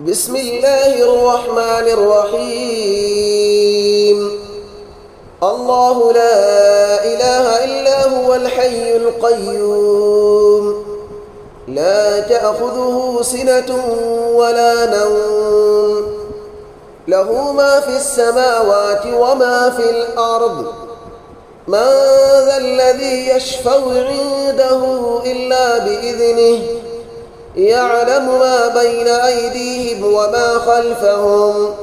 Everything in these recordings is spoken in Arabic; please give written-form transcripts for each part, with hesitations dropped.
بسم الله الرحمن الرحيم. الله لا إله إلا هو الحي القيوم، لا تأخذه سنة ولا نوم، له ما في السماوات وما في الأرض. من ذا الذي يشفع عنده إلا بإذنه، يعلم ما بين أيديهم وما خلفهم،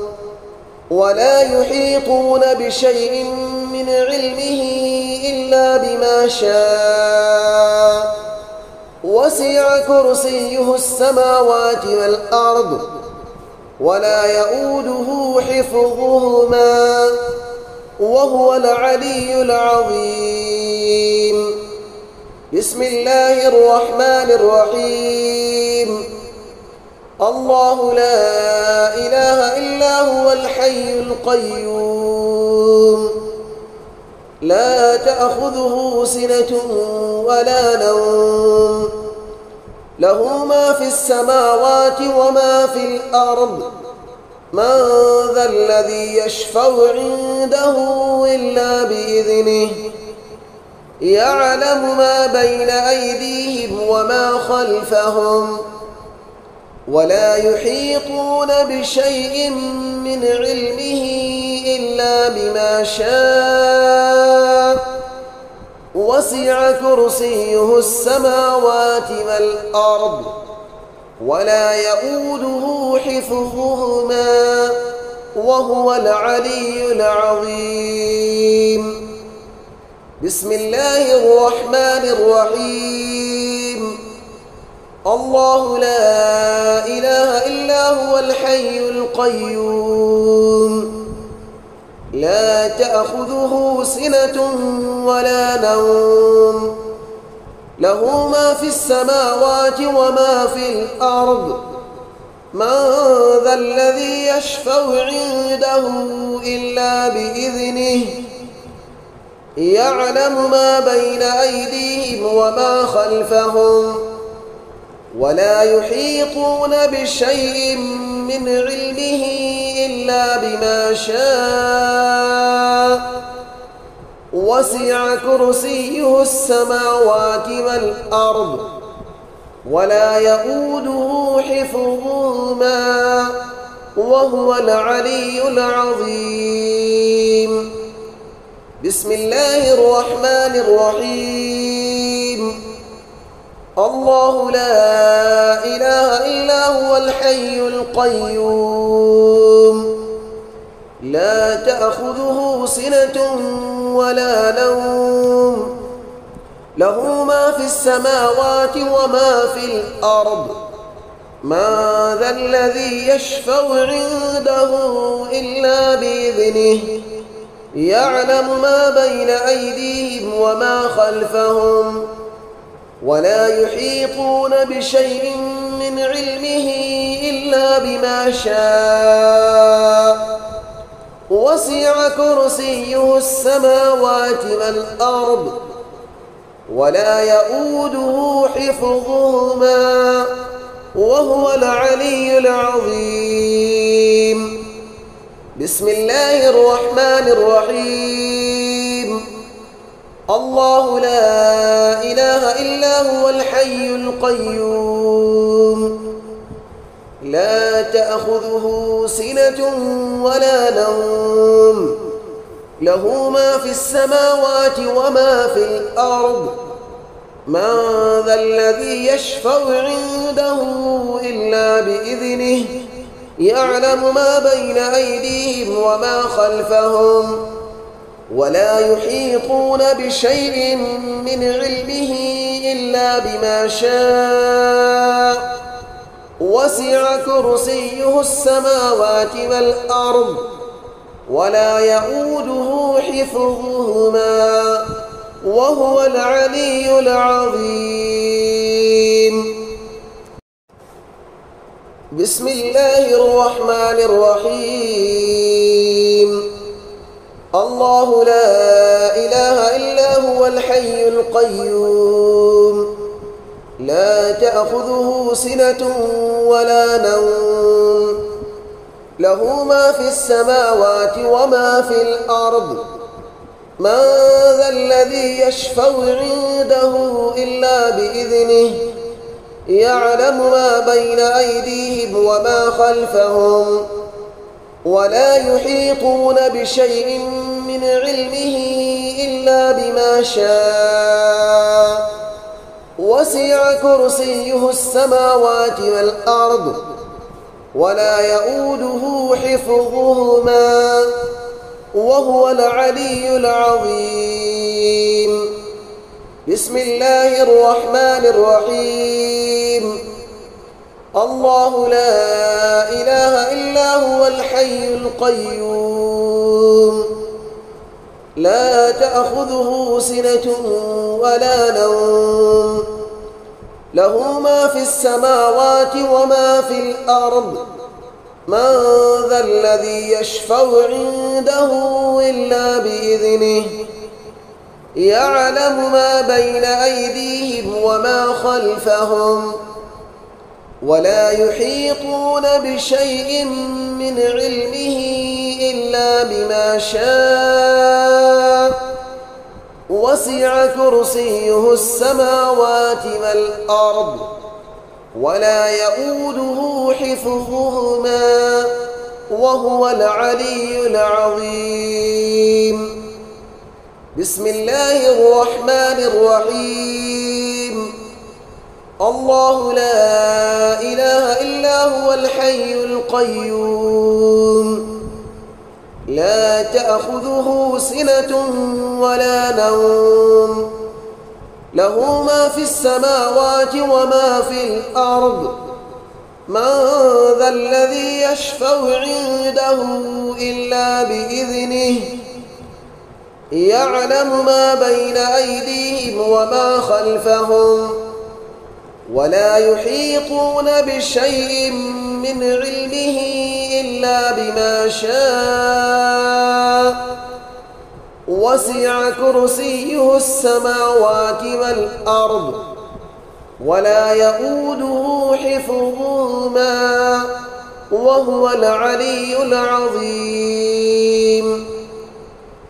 ولا يحيطون بشيء من علمه إلا بما شاء. وسع كرسيه السماوات والأرض، ولا يؤوده حفظهما، وهو العلي العظيم. بسم الله الرحمن الرحيم. الله لا إله إلا هو الحي القيوم، لا تأخذه سنة ولا نوم، له ما في السماوات وما في الأرض. من ذا الذي يشفع عنده إلا بإذنه، يعلم ما بين أيديهم وما خلفهم، ولا يحيطون بشيء من علمه إلا بما شاء. وسع كرسيه السماوات والأرض، ولا يؤوده حفظهما، وهو العلي العظيم. بسم الله الرحمن الرحيم. الله لا إله إلا هو الحي القيوم، لا تأخذه سنة ولا نوم، له ما في السماوات وما في الأرض. من ذا الذي يشفع عنده إلا بإذنه، يعلم ما بين أيديهم وما خلفهم، ولا يحيطون بشيء من علمه إلا بما شاء. وسع كرسيه السماوات والأرض، ولا يؤوده حفظهما، وهو العلي العظيم. بسم الله الرحمن الرحيم. الله لا إله إلا هو الحي القيوم، لا تأخذه سنة ولا نوم، له ما في السماوات وما في الأرض. من ذا الذي يشفع عنده إلا بإذنه، يعلم ما بين أيديهم وما خلفهم، ولا يحيطون بشيء من علمه إلا بما شاء. وسع كرسيه السماوات والأرض، ولا يؤوده حفظهما، وهو العلي العظيم. بسم الله الرحمن الرحيم. الله لا إله إلا هو الحي القيوم، لا تأخذه سنة ولا نوم، له ما في السماوات وما في الأرض. من ذا الذي يشفع عنده إلا بإذنه، يعلم ما بين أيديهم وما خلفهم، ولا يحيطون بشيء من علمه إلا بما شاء. وسع كرسيه السماوات والأرض، ولا يؤوده حفظهما، وهو العلي العظيم. بسم الله الرحمن الرحيم. الله لا إله إلا هو الحي القيوم، لا تأخذه سنة ولا نوم، له ما في السماوات وما في الأرض من ذا الذي يشفع عنده إلا بإذنه يعلم ما بين أيديهم وما خلفهم ولا يحيطون بشيء من علمه إلا بما شاء وسع كرسيه السماوات والأرض ولا يؤوده حفظهما وهو العلي العظيم. بسم الله الرحمن الرحيم. الله لا إله إلا هو الحي القيوم لا تأخذه سنة ولا نوم له ما في السماوات وما في الأرض من ذا الذي يشفع عنده إلا بإذنه يعلم ما بين أيديهم وما خلفهم ولا يحيطون بشيء من علمه إلا بما شاء وسع كرسيه السماوات والأرض ولا يؤوده حفظهما وهو العلي العظيم. بسم الله الرحمن الرحيم. الله لا إله إلا هو الحي القيوم لا تأخذه سنة ولا نوم له ما في السماوات وما في الأرض من ذا الذي يشفع عنده إلا بإذنه يعلم ما بين أيديهم وما خلفهم ولا يحيطون بشيء من علمه إلا بما شاء وسع كرسيه السماوات والأرض ولا يؤوده حفظهما وهو العلي العظيم.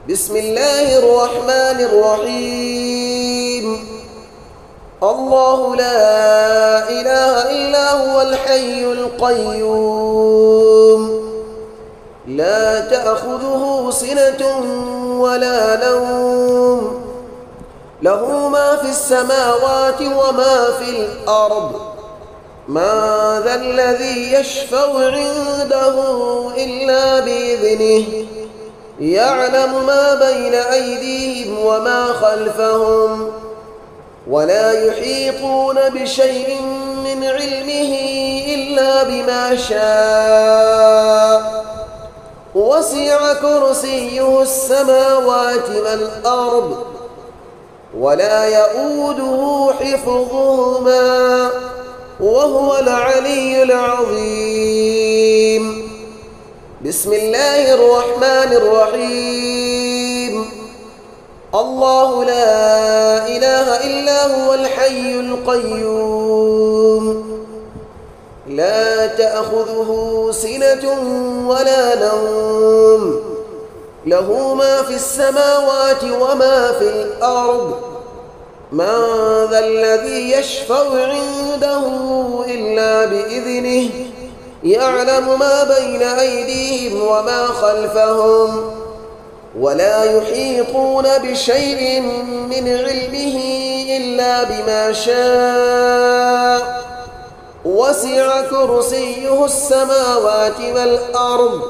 بسم الله الرحمن الرحيم. الله لا إله إلا هو الحي القيوم لا تأخذه سنة ولا نوم له ما في السماوات وما في الأرض من ذا الذي يشفع عنده إلا بإذنه يعلم ما بين أيديهم وما خلفهم ولا يحيطون بشيء من علمه إلا بما شاء وسع كرسيه السماوات والأرض ولا يؤوده حفظهما وهو العلي العظيم. بسم الله الرحمن الرحيم. الله لا إله إلا هو الحي القيوم لا تأخذه سنة ولا نوم له ما في السماوات وما في الأرض من ذا الذي يشفع عنده إلا بإذنه يعلم ما بين أيديهم وما خلفهم ولا يحيطون بشيء من علمه إلا بما شاء وسع كرسيه السماوات والأرض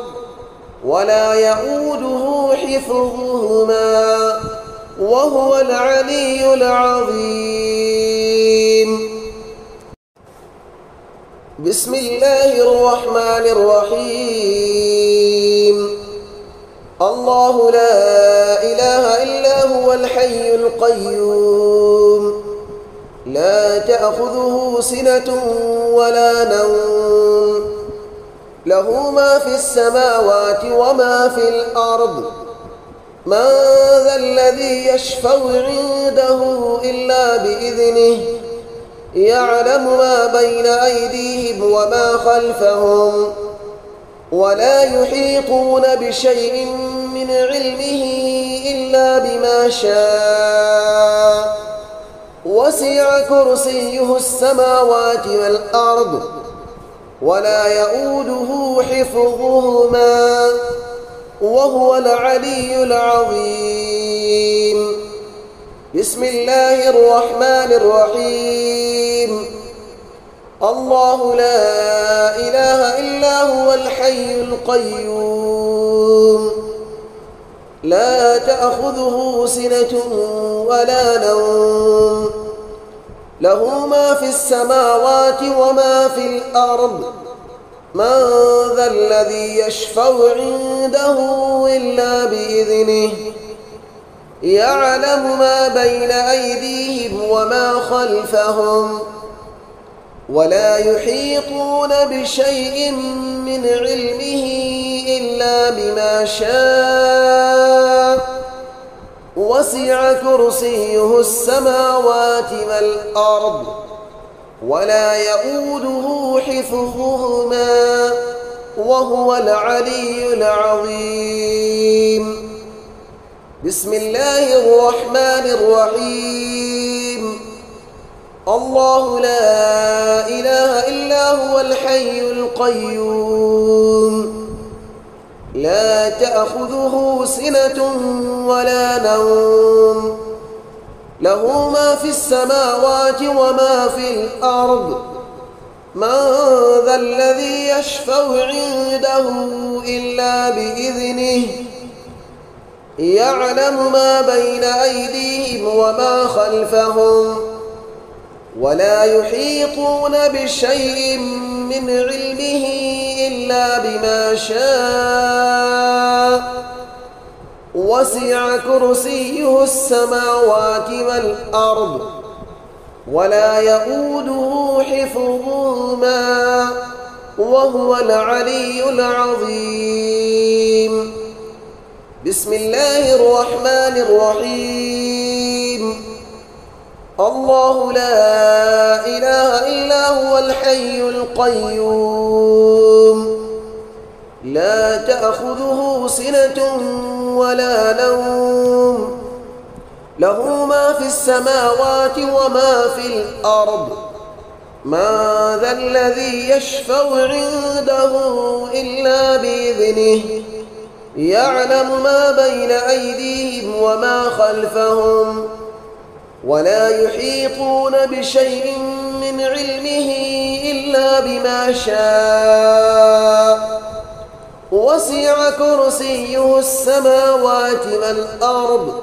ولا يؤوده حفظهما وهو العلي العظيم. بسم الله الرحمن الرحيم. الله لا إله إلا هو الحي القيوم لا تأخذه سنة ولا نوم له ما في السماوات وما في الأرض من ذا الذي يشفع عنده إلا بإذنه يعلم ما بين أيديهم وما خلفهم ولا يحيطون بشيء من علمه إلا بما شاء وسع كرسيه السماوات والأرض ولا يؤوده حفظهما وهو العلي العظيم. بسم الله الرحمن الرحيم. الله لا إله إلا هو الحي القيوم لا تأخذه سنة ولا نوم له ما في السماوات وما في الأرض من ذا الذي يشفع عنده إلا بإذنه يعلم ما بين أيديهم وما خلفهم ولا يحيطون بشيء من علمه إلا بما شاء وسع كرسيه السماوات والأرض ولا يؤوده حفظهما وهو العلي العظيم. بسم الله الرحمن الرحيم. الله لا إله إلا هو الحي القيوم لا تأخذه سنة ولا نوم له ما في السماوات وما في الأرض من ذا الذي يشفع عنده إلا بإذنه يعلم ما بين أيديهم وما خلفهم ولا يحيطون بشيء من علمه إلا بما شاء وسع كرسيه السماوات والأرض ولا يؤوده حفظهما وهو العلي العظيم. بسم الله الرحمن الرحيم. الله لا إله إلا هو الحي القيوم لا تأخذه سنة ولا نوم له ما في السماوات وما في الأرض من ذا الذي يشفع عنده إلا بإذنه يعلم ما بين أيديهم وما خلفهم ولا يحيطون بشيء من علمه إلا بما شاء وسع كرسيه السماوات والأرض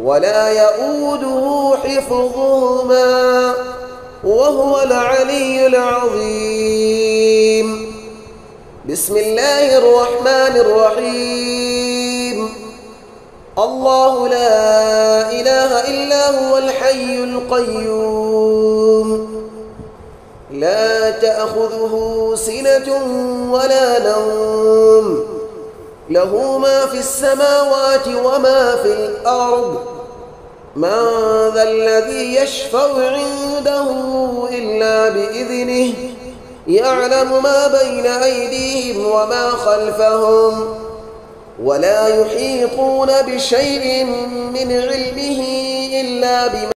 ولا يؤوده حفظهما وهو العلي العظيم. بسم الله الرحمن الرحيم. الله لا إله إلا هو الحي القيوم لا تأخذه سنة ولا نوم له ما في السماوات وما في الأرض من ذا الذي يشفع عنده إلا بإذنه يعلم ما بين أيديهم وما خلفهم ولا يحيطون بشيء من علمه إلا بما